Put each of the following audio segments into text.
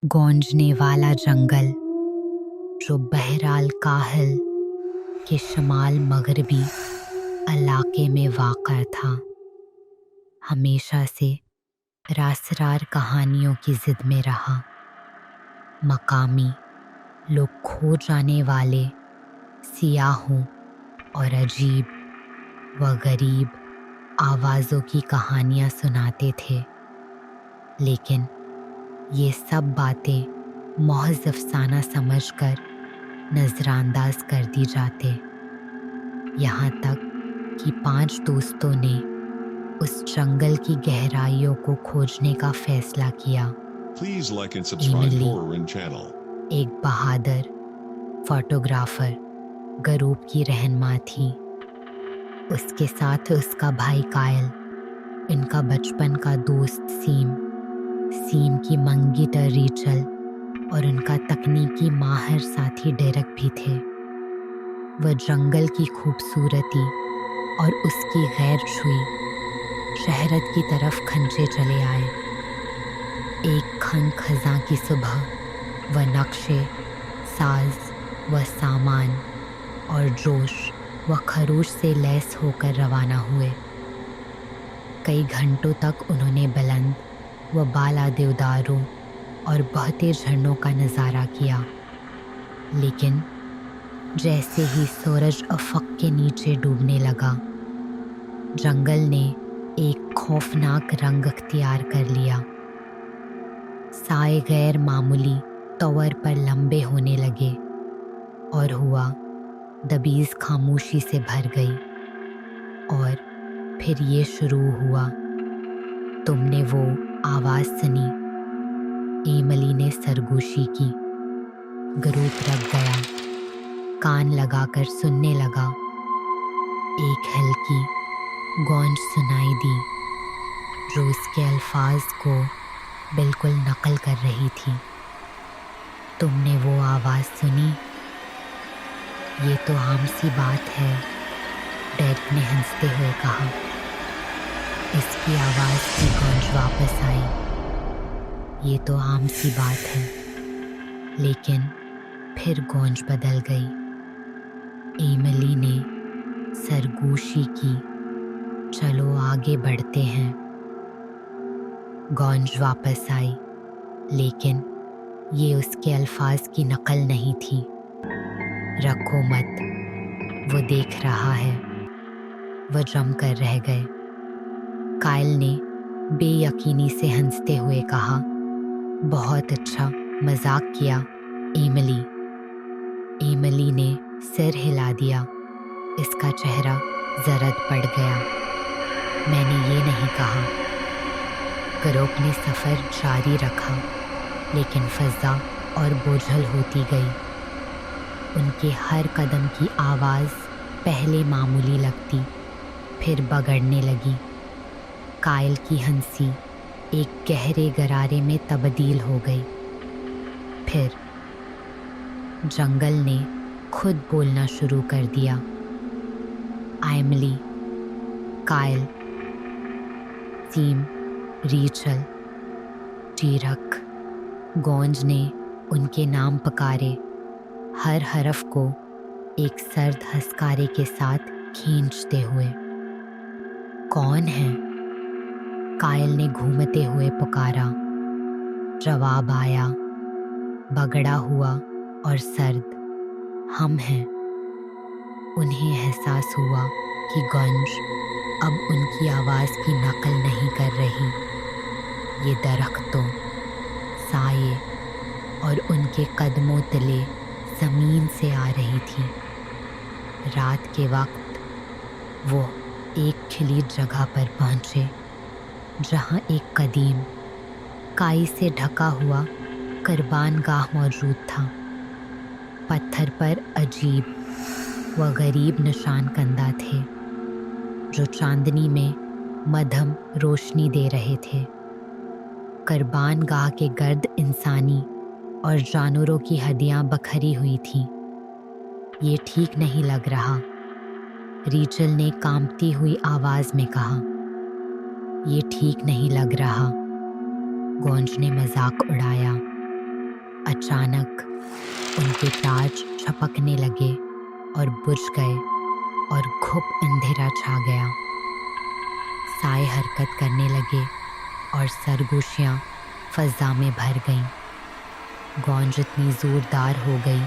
गूंजने वाला जंगल जो बहराल काहिल के शमाल मगरबी इलाके में वाक़ा था, हमेशा से रासरार कहानियों की जिद में रहा। मकामी लोग खो जाने वाले सियाहों और अजीब व गरीब आवाज़ों की कहानियाँ सुनाते थे, लेकिन ये सब बातें महज़ अफ़साना समझकर नज़रअंदाज कर दी जाते। यहाँ तक कि 5 दोस्तों ने उस जंगल की गहराइयों को खोजने का फैसला किया। Please like and subscribe Emily, Horror In channel. एक बहादुर फोटोग्राफर ग्रुप की रहनुमा थी। उसके साथ उसका भाई कायल, इनका बचपन का दोस्त सीम की मंगीटर रीचल और उनका तकनीकी माहिर साथी डेरेक भी थे। वह जंगल की खूबसूरती और उसकी गैर छुई शहरत की तरफ खंचे चले आए। एक खंग खज़ां की सुबह वह नक्शे साज व सामान और जोश व खरोश से लैस होकर रवाना हुए। कई घंटों तक उन्होंने बुलंद व बाला देवदारों और बहते झरनों का नज़ारा किया, लेकिन जैसे ही सूरज अफ़क़ के नीचे डूबने लगा, जंगल ने एक खौफनाक रंग अख्तियार कर लिया। साए गैर मामूली तौर पर लंबे होने लगे और हुआ दबीज़ खामोशी से भर गई। और फिर ये शुरू हुआ। तुमने वो आवाज़ सुनी? एमिली ने सरगोशी की। ग्रुप रख गया, कान लगाकर सुनने लगा। एक हल्की गूंज सुनाई दी जो उसके अल्फाज को बिल्कुल नकल कर रही थी। तुमने वो आवाज़ सुनी? ये तो आम सी बात है, डेरेक ने हंसते हुए कहा। इसकी आवाज़ की गूंज वापस आई। ये तो आम सी बात है, लेकिन फिर गूंज बदल गई। एमिली ने सरगोशी की। चलो आगे बढ़ते हैं। गूंज वापस आई, लेकिन ये उसके अल्फाज की नकल नहीं थी। रखो मत, वो देख रहा है। वो जम कर रह गए। कायल ने बेयकीनी से हंसते हुए कहा, बहुत अच्छा मजाक किया एमिली। एमिली ने सिर हिला दिया। इसका चेहरा जरद पड़ गया। मैंने ये नहीं कहा। ग्रुप ने सफ़र जारी रखा, लेकिन फ़ज़ा और बोझल होती गई। उनके हर कदम की आवाज़ पहले मामूली लगती, फिर बगड़ने लगी। कायल की हंसी एक गहरे गरारे में तब्दील हो गई। फिर जंगल ने खुद बोलना शुरू कर दिया। एमिली, कायल, सीम, रीचल, डेरेक। गूंज ने उनके नाम पुकारे, हर हरफ को एक सर्द हंसकारे के साथ खींचते हुए। कौन है? कायल ने घूमते हुए पुकारा। जवाब आया, बगड़ा हुआ और सर्द, हम हैं। उन्हें एहसास हुआ कि गूंज अब उनकी आवाज़ की नकल नहीं कर रही। ये दरख्तों, साये और उनके कदमों तले ज़मीन से आ रही थी। रात के वक्त वो एक खिली जगह पर पहुँचे, जहाँ एक कदीम काई से ढका हुआ कुर्बान गाह मौजूद था। पत्थर पर अजीब व गरीब निशान कंदा थे, जो चांदनी में मध्यम रोशनी दे रहे थे। कुर्बान गाह के गर्द इंसानी और जानवरों की हड्डियाँ बखरी हुई थीं। ये ठीक नहीं लग रहा, रीचल ने कांपती हुई आवाज़ में कहा। ये ठीक नहीं लग रहा, गूंज ने मजाक उड़ाया। अचानक उनके टार्च छपकने लगे और बुझ गए और घुप अंधेरा छा गया। साए हरकत करने लगे और सरगोशियाँ फजा में भर गईं। गूंज इतनी जोरदार हो गई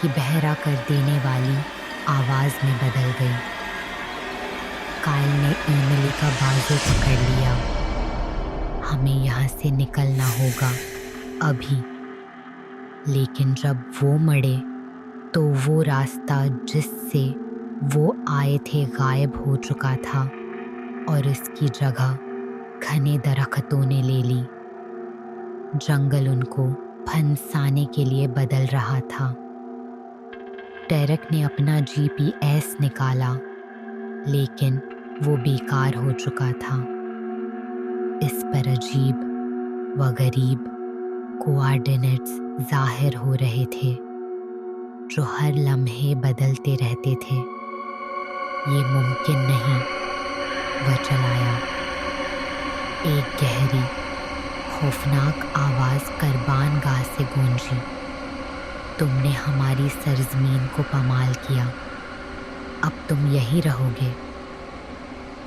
कि बहरा कर देने वाली आवाज़ में बदल गई। काइल ने एमिली का बाजू पकड़ लिया। हमें यहाँ से निकलना होगा अभी। लेकिन जब वो मड़े तो वो रास्ता जिससे वो आए थे गायब हो चुका था और इसकी जगह घने दरख्तों ने ले ली। जंगल उनको फंसाने के लिए बदल रहा था। डेरेक ने अपना GPS निकाला, लेकिन वो बेकार हो चुका था। इस पर अजीब व गरीब कोऑर्डिनेट्स जाहिर हो रहे थे, जो हर लम्हे बदलते रहते थे। ये मुमकिन नहीं, वह चलाया। एक गहरी खौफनाक आवाज़ करबान गाह से गूंजी। तुमने हमारी सरजमीन को पमाल किया, अब तुम यहीं रहोगे।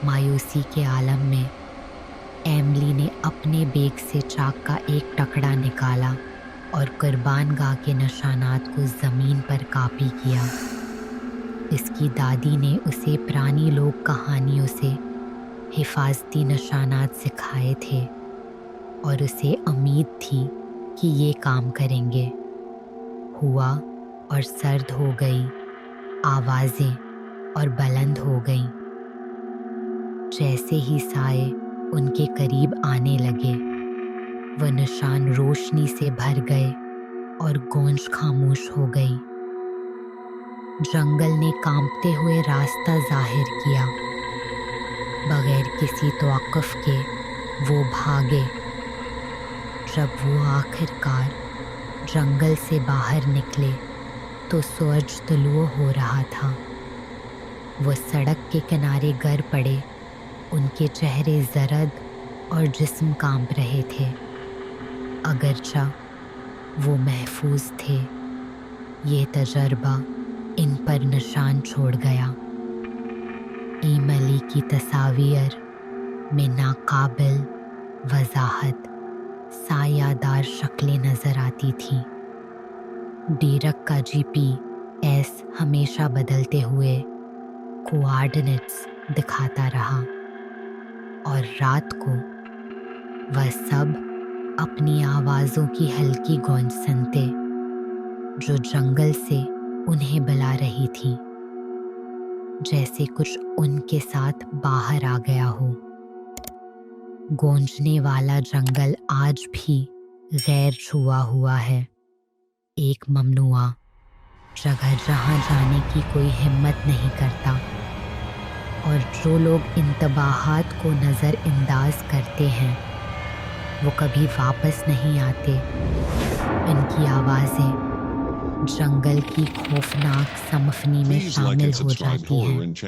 मायूसी के आलम में एमिली ने अपने बैग से चाक का एक टुकड़ा निकाला और कुर्बान गाह के निशानात को ज़मीन पर कॉपी किया। इसकी दादी ने उसे पुरानी लोक कहानियों से हिफाजती निशानात सिखाए थे और उसे उम्मीद थी कि ये काम करेंगे। हुआ और सर्द हो गई, आवाज़ें और बुलंद हो गईं। जैसे ही साए उनके करीब आने लगे, वह निशान रोशनी से भर गए और गूंज खामोश हो गई। जंगल ने कांपते हुए रास्ता जाहिर किया। बगैर किसी तवक्कुफ के वो भागे। जब वो आखिरकार जंगल से बाहर निकले तो सूरज तुलुओ हो रहा था। वो सड़क के किनारे गिर पड़े। उनके चेहरे जर्द और जिस्म कांप रहे थे। अगरचा वो महफूज थे, ये तजर्बा इन पर निशान छोड़ गया। एमिली की तस्वीर में नाकाबिल वजाहत सायादार शक्लें नज़र आती थी। डेरेक का GPS हमेशा बदलते हुए कोऑर्डिनेट्स दिखाता रहा और रात को वह सब अपनी आवाज़ों की हल्की गूंज सुनते, जो जंगल से उन्हें बुला रही थी, जैसे कुछ उनके साथ बाहर आ गया हो। गूंजने वाला जंगल आज भी गैर छुआ हुआ है, एक ममनुआ जगह जहाँ जाने की कोई हिम्मत नहीं करता। और जो लोग इंतबाहात को नज़रअंदाज करते हैं वो कभी वापस नहीं आते। इनकी आवाज़ें जंगल की खौफनाक समफनी में Please like शामिल and हो subscribe जाती हैं। horror and